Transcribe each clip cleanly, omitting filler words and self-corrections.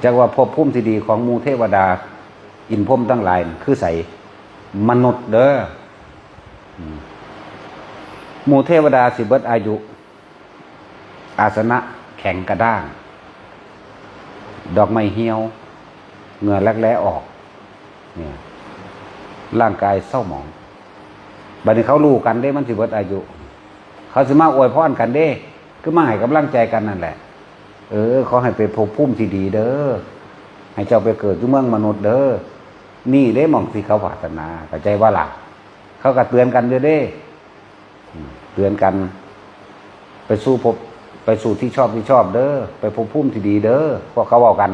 จักว่าภพภูมิที่ดีของหมู่เทวดาอินพรหมทั้งหลายคือใส่มนุษย์เด้อหมู่เทวดาสิเบิดอายุอาสนะแข็งกระด้างดอกไม้เหี่ยวเหงื่อแล้ออกเนี่ยร่างกายเศร้าหมองบัดนี้เขารู้กันเด้มันสิเบิดอายุเขาสิมาอวยพรกันเด้คือมาให้กำลังใจกันนั่นแหละขอให้ไปภพภูมิที่ดีเด้อให้เจ้าไปเกิดอยู่เมืองมนุษย์เด้อนี่เด้หม่องที่เขาปรารถนาเข้าใจว่าล่ะเขาก็เตือนกันเด้เตือนกันไปสู่ที่ชอบเด้อไปภพภูมิที่ดีเด้อพวกเขาเว้ากัน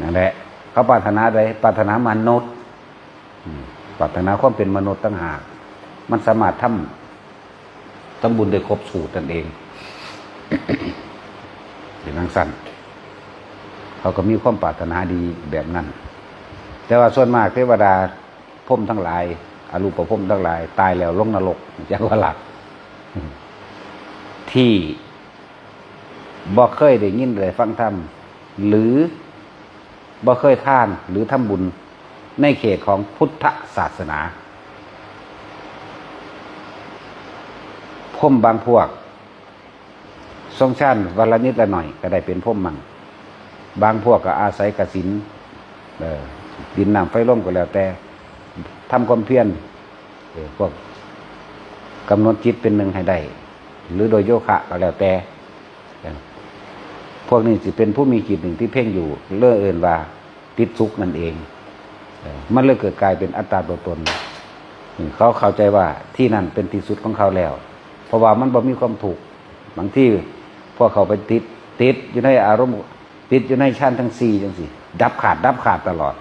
นั่นแหละเขาปรารถนาใดปรารถนามนุษย์ปรารถนาความเป็นมนุษย์ต่างหากมันสามารถทำบุญได้ครบสูตรนั่นเองเป็นนังสั้นเขาก็มีความปรารถนาดีแบบนั้นแต่ว่าส่วนมากเทวดาพรหมทั้งหลายอรูปพรหมทั้งหลายตายแล้วลงนรกจักว่าหลักที่บ่เคยได้ยินได้ฟังธรรมหรือบ่เคยทานหรือทำบุญในเขตของพุทธศาสนาพรหมบางพวกทรงชั้นวันละนิดละหน่อยก็ได้เป็นพรหมมั่งบางพวกก็อาศัยกสิณดินน้ำไฟลมก็แล้วแต่ทำความเพียรพวกกำหนดจิตเป็นหนึ่งให้ได้หรือโดยโยคะก็แล้วแต่พวกนี้จะเป็นผู้มีจิตหนึ่งที่เพ่งอยู่เลื่อเอื่นว่าติดสุขนั่นเองมันเลยเกิดกลายเป็นอัตตาตัวตนเขาเข้าใจว่าที่นั่นเป็นที่สุดของเขาแล้วเพราะว่ามันบ่มีความถูกบางที่พวกเขาไปติดอยู่ในอารมณ์ติดอยู่ในชั้นทั้งสี่จังสิดับขาดตลอด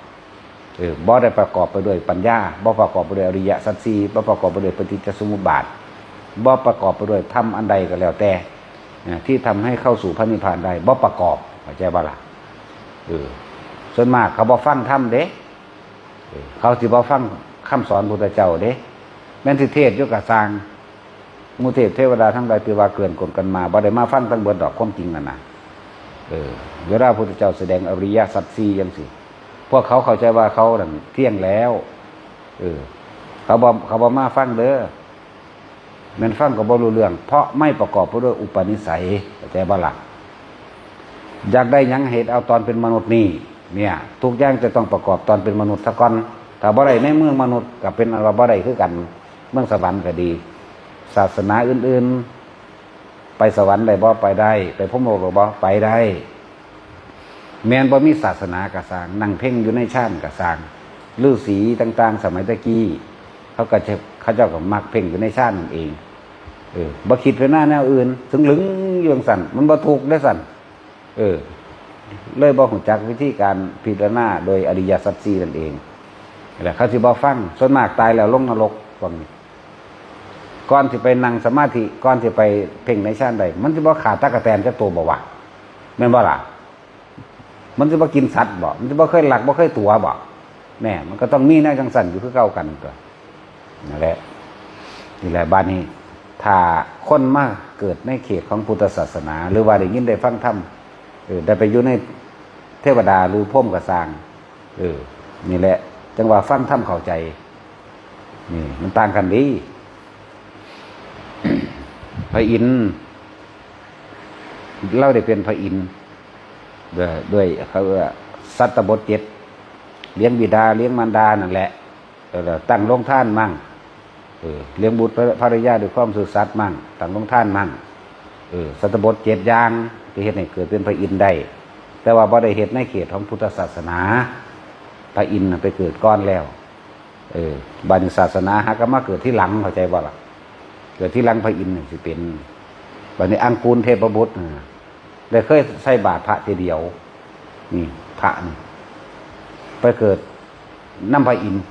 บ่ได้ประกอบไปด้วยปัญญาบ่ประกอบไปด้วยอริยสัจสี่บ่ประกอบไปด้วยปฏิจจสมุปบาทบ่ประกอบไปด้วยธรรมอันใดก็แล้วแต่ที่ทำให้เข้าสู่พระนิพพานได้บ่ประกอบเข้าใจบ่ล่ะส่วนมากเขาบ่ฟังธรรมเด้เขาสิบ่ฟังคำสอนพุทธเจ้าเด้แม้นสิเทศน์อยู่กับสร้างหมู่เทวดาทั้งหลายที่ว่าเกินกลกันมาบ่ได้มาฟังทั้งเบิดดอกความจริงนั่นน่ะเวลาพุทธเจ้าแสดงอริยสัจสี่จังซี่พวกเขาเข้าใจว่าเขาเที่ยงแล้วเขาบ่มาฟังเด้อแม่นฟังก็บ่รู้เรื่องเพราะไม่ประกอบไปด้วยอุปนิสัยเข้าใจบ่ล่ะอยากได้หยังเหตุเอาตอนเป็นมนุษย์นี่เนี่ยทุกอย่างจะต้องประกอบตอนเป็นมนุษย์ซะก่อนถ้าบ่ได้ในเมืองมนุษย์ก็เป็นอะไรบ่ได้คือกันเมืองสวรรค์ก็ดีศาสนาอื่นๆไปสวรรค์ได้บ่ไปได้ไปพรหมโลกบ่ไปได้แม้นบ่มีศาสนากระสร้างนั่งเพ่งอยู่ในฌานกระสร้างฤาษีต่างๆสมัยตะกี้เขาเจ้าก็มักเพ่งอยู่ในฌานนั่นเองบ่คิดไปหน้าแนวอื่นถึงลึงอยู่จังซั่นมันบ่ถูกได้ซั่นเลยบ่รู้จักวิธีการพิจารณาโดยอริยสัจสี่นั่นเองแล้วเขาสิบ่ฟังส่วนมากตายแล้วลงนรกพวกนี้ก่อนสิไปนั่งสมาธิก่อนสิไปเพ่งในฌานใดมันสิบ่ขาดตะกะแตนจักตัวบ่วะแม่นบ่ล่ะมันสิบ่กินสัตว์บ่มันสิบ่เคยลักบ่เคยตัวบ่แน่มันก็ต้องมีแนวจังซั่นอยู่คือเก่ากันตัวนั่นแหละนี่แหละบัดนี้ถ้าคนมาเกิดในเขตของพุทธศาสนาหรือว่าได้ยินได้ฟังธรรมได้ไปอยู่ในเทวดาหรือพรหมก็สร้างนี่แหละจังว่าฟังธรรมเข้าใจนี่มันต่างกันดีพระอินทร์เราได้เป็นพระอินทร์ด้วยเขาว่าสัตตบท7เลี้ยงบิดาเลี้ยงมารดานั่นแหละตั้งโรงทานมั่งเลี้ยงบุตรภรรยาด้วยความซื่อสัตย์มั่งตั้งโรงทานมั่งสัตตบท7อย่างที่เฮ็ดให้เกิดเป็นพระอินทร์ได้แต่ว่าบ่ได้เฮ็ดในเขตของพุทธศาสนาพระอินทร์ไปเกิดก่อนแล้วบัณฑิตศาสนาหาก็มาเกิดที่หลังเข้าใจบ่ล่ะเกิดที่หลังพระอินทร์สิเป็นบัดนี้อังกูลเทพบุตรได้เคยใส่บาตรพระทีเดียวนี่พระนี่ไปเกิดน้ำพระอินทร์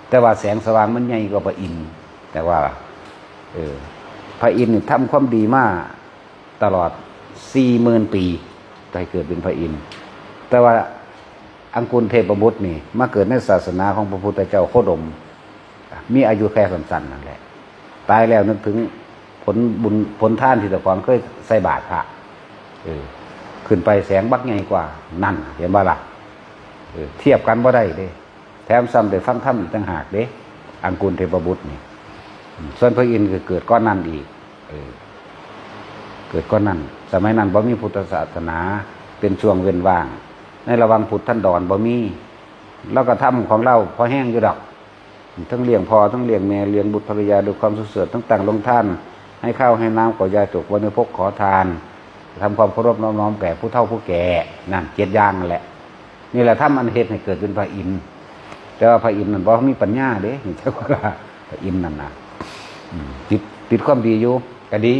แต่ว่าแสงสว่างมันใหญ่กว่าพระอินทร์แต่ว่าพระอินทร์ทำความดีมาตลอด 40,000 ปีได้เกิดเป็นพระอินทร์แต่ว่าอังกูลเทพบุตรนี่มาเกิดในศาสนาของพระพุทธเจ้าโคดมมีอายุแค่สั้นๆนั่นแหละตายแล้วนึกถึงผลบุญผลทานที่แต่ก่อนเคยใส่บาตรพระ ขึ้นไปแสงบักใหญ่กว่านั่นเห็นบ่ล่ะเทียบกันบ่ได้เด้แถมซ้ำได้ฟังธรรมอีกต่างหากเด้อังกุลเทพบุตรนี่ส่วนพระอินทร์ก็เกิดก้อนนั่นอีกเกิดก้อนนั่นสมัยนั้นบ่มีพุทธศาสนาเป็นช่วงเว้นว่างในระหว่างพุทธท่านดอนบ่มีแล้วก็ทำของเราพอแห้งอยู่ดอกทั้งเลี้ยงพ่อทั้งเลี้ยงแม่เลี้ยงบุตรภรรยาด้วยความสุดเสือทั้งต่างลงท่านให้ข้าวให้น้ำก่อยาจกวันในพกขอทานทำความเคารพน้อมแก่ผู้เฒ่าผู้แก่นั่น7อย่างนั่นแหละนี่แหละถ้ามันเหตุให้เกิดเป็นพระอินทร์แต่ว่าพระอินทร์นั่นบ่มีปัญญาเด้เจ้าว่าพระอินทร์นั่นน่ะติดความดีอยู่ก็ดี